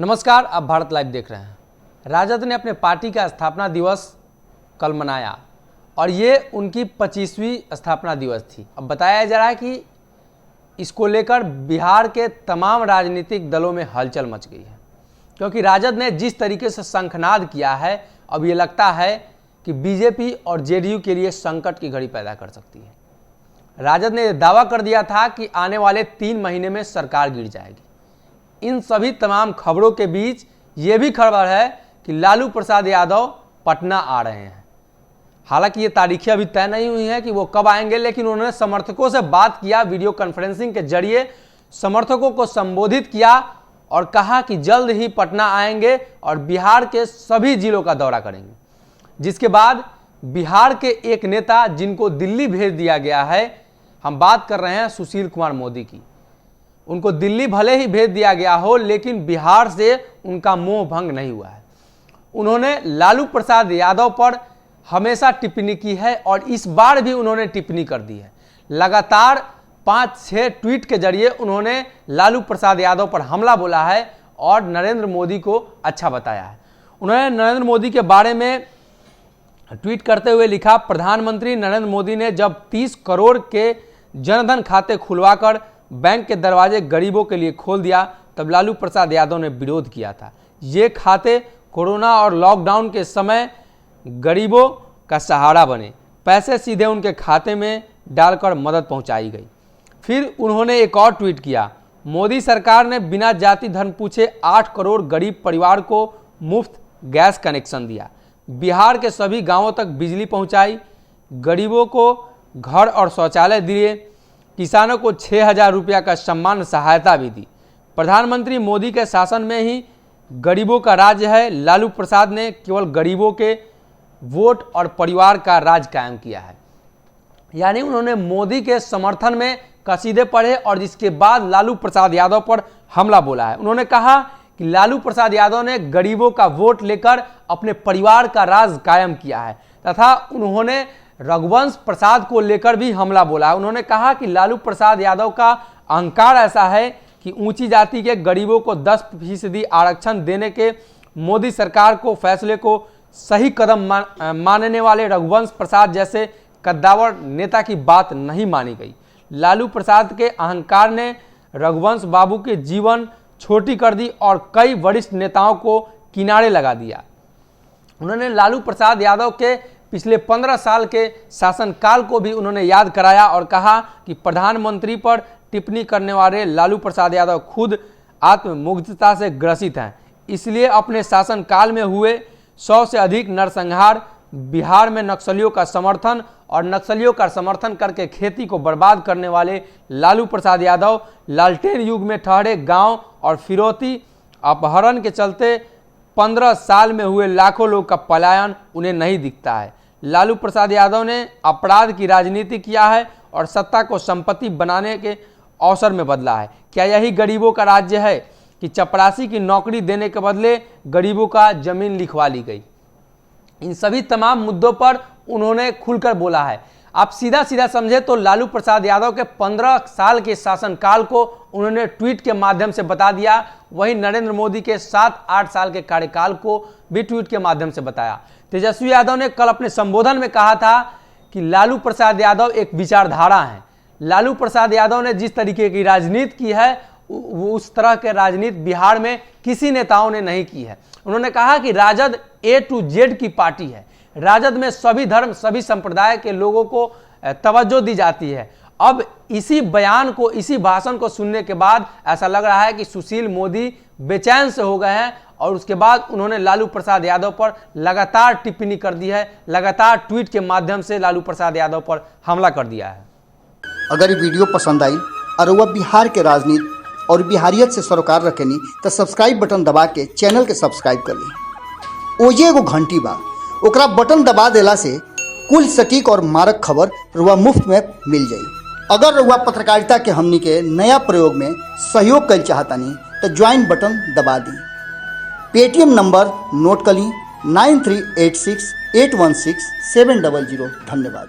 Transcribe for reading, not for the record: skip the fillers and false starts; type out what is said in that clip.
नमस्कार, आप भारत लाइव देख रहे हैं। राजद ने अपने पार्टी का स्थापना दिवस कल मनाया और ये उनकी 25वीं स्थापना दिवस थी। अब बताया जा रहा है कि इसको लेकर बिहार के तमाम राजनीतिक दलों में हलचल मच गई है, क्योंकि राजद ने जिस तरीके से शंखनाद किया है, अब ये लगता है कि बीजेपी और जेडीयू के लिए संकट की घड़ी पैदा कर सकती है। राजद ने दावा कर दिया था कि आने वाले 3 महीने में सरकार गिर जाएगी। इन सभी तमाम खबरों के बीच ये भी खबर है कि लालू प्रसाद यादव पटना आ रहे हैं। हालांकि ये तारीखें अभी तय नहीं हुई हैं कि वो कब आएंगे, लेकिन उन्होंने समर्थकों से बात किया, वीडियो कॉन्फ्रेंसिंग के जरिए समर्थकों को संबोधित किया और कहा कि जल्द ही पटना आएंगे और बिहार के सभी जिलों का दौरा करेंगे। जिसके बाद बिहार के एक नेता जिनको दिल्ली भेज दिया गया है, हम बात कर रहे हैं सुशील कुमार मोदी की। उनको दिल्ली भले ही भेज दिया गया हो, लेकिन बिहार से उनका मोह भंग नहीं हुआ है। उन्होंने लालू प्रसाद यादव पर हमेशा टिप्पणी की है और इस बार भी उन्होंने टिप्पणी कर दी है। लगातार 5-6 ट्वीट के जरिए उन्होंने लालू प्रसाद यादव पर हमला बोला है और नरेंद्र मोदी को अच्छा बताया है। उन्होंने नरेंद्र मोदी के बारे में ट्वीट करते हुए लिखा, प्रधानमंत्री नरेंद्र मोदी ने जब 30 करोड़ के जनधन खाते खुलवाकर बैंक के दरवाजे गरीबों के लिए खोल दिया, तब लालू प्रसाद यादव ने विरोध किया था। ये खाते कोरोना और लॉकडाउन के समय गरीबों का सहारा बने, पैसे सीधे उनके खाते में डालकर मदद पहुंचाई गई। फिर उन्होंने एक और ट्वीट किया, मोदी सरकार ने बिना जाति धर्म पूछे 8 करोड़ गरीब परिवार को मुफ्त गैस कनेक्शन दिया, बिहार के सभी गांवों तक बिजली पहुंचाई, गरीबों को घर और शौचालय दिए, किसानों को 6,000 रुपया का सम्मान सहायता भी दी। प्रधानमंत्री मोदी के शासन में ही गरीबों का राज है। लालू प्रसाद ने केवल गरीबों के वोट और परिवार का राज कायम किया है। यानी उन्होंने मोदी के समर्थन में कसीदे पढ़े और जिसके बाद लालू प्रसाद यादव पर हमला बोला है। उन्होंने कहा कि लालू प्रसाद यादव ने गरीबों का वोट लेकर अपने परिवार का राज कायम किया है, तथा उन्होंने रघुवंश प्रसाद को लेकर भी हमला बोला है। उन्होंने कहा कि लालू प्रसाद यादव का अहंकार ऐसा है कि ऊंची जाति के गरीबों को 10% आरक्षण देने के मोदी सरकार को फैसले को सही कदम मानने वाले रघुवंश प्रसाद जैसे कद्दावर नेता की बात नहीं मानी गई। लालू प्रसाद के अहंकार ने रघुवंश बाबू के जीवन छोटी कर दी और कई वरिष्ठ नेताओं को किनारे लगा दिया। उन्होंने लालू प्रसाद यादव के पिछले 15 साल के शासनकाल को भी उन्होंने याद कराया और कहा कि प्रधानमंत्री पर टिप्पणी करने वाले लालू प्रसाद यादव खुद आत्ममुग्धता से ग्रसित हैं, इसलिए अपने शासनकाल में हुए 100 से अधिक नरसंहार, बिहार में नक्सलियों का समर्थन और नक्सलियों का समर्थन करके खेती को बर्बाद करने वाले लालू प्रसाद यादव लालटेन युग में ठहरे गांव और फिरौती अपहरण के चलते 15 साल में हुए लाखों लोग का पलायन उन्हें नहीं दिखता है। लालू प्रसाद यादव ने अपराध की राजनीति किया है और सत्ता को संपत्ति बनाने के अवसर में बदला है। क्या यही गरीबों का राज्य है कि चपरासी की नौकरी देने के बदले गरीबों का जमीन लिखवा ली गई? इन सभी तमाम मुद्दों पर उन्होंने खुलकर बोला है। आप सीधा सीधा समझे तो लालू प्रसाद यादव के 15 साल के शासनकाल को उन्होंने ट्वीट के माध्यम से बता दिया, वहीं नरेंद्र मोदी के 7-8 साल के कार्यकाल को भी ट्वीट के माध्यम से बताया। तेजस्वी यादव ने कल अपने संबोधन में कहा था कि लालू प्रसाद यादव एक विचारधारा है। लालू प्रसाद यादव ने जिस तरीके की राजनीति की है, उस तरह के राजनीति बिहार में किसी नेताओं ने नहीं की है। उन्होंने कहा कि राजद A to Z की पार्टी है। राजद में सभी धर्म, सभी संप्रदाय के लोगों को तवज्जो दी जाती है। अब इसी बयान को, इसी भाषण को सुनने के बाद ऐसा लग रहा है कि सुशील मोदी बेचैन से हो गए हैं और उसके बाद उन्होंने लालू प्रसाद यादव पर लगातार टिप्पणी कर दी है, लगातार ट्वीट के माध्यम से लालू प्रसाद यादव पर हमला कर दिया है। अगर ये वीडियो पसंद आई और वह बिहार के राजनीति और बिहारियत से सरोकार रखेनी तो सब्सक्राइब बटन दबा के चैनल के सब्सक्राइब कर ली। ओजे एगो घंटी बा, ओकरा बटन दबा देला से कुल सटीक और मारक खबर रुआ मुफ्त में मिल जाई। अगर रुआ पत्रकारिता के हमनी के नया प्रयोग में सहयोग कर चाहतानी तो ज्वाइन बटन दबा दी। पेटीएम नंबर नोट कर ली 9386816700। धन्यवाद।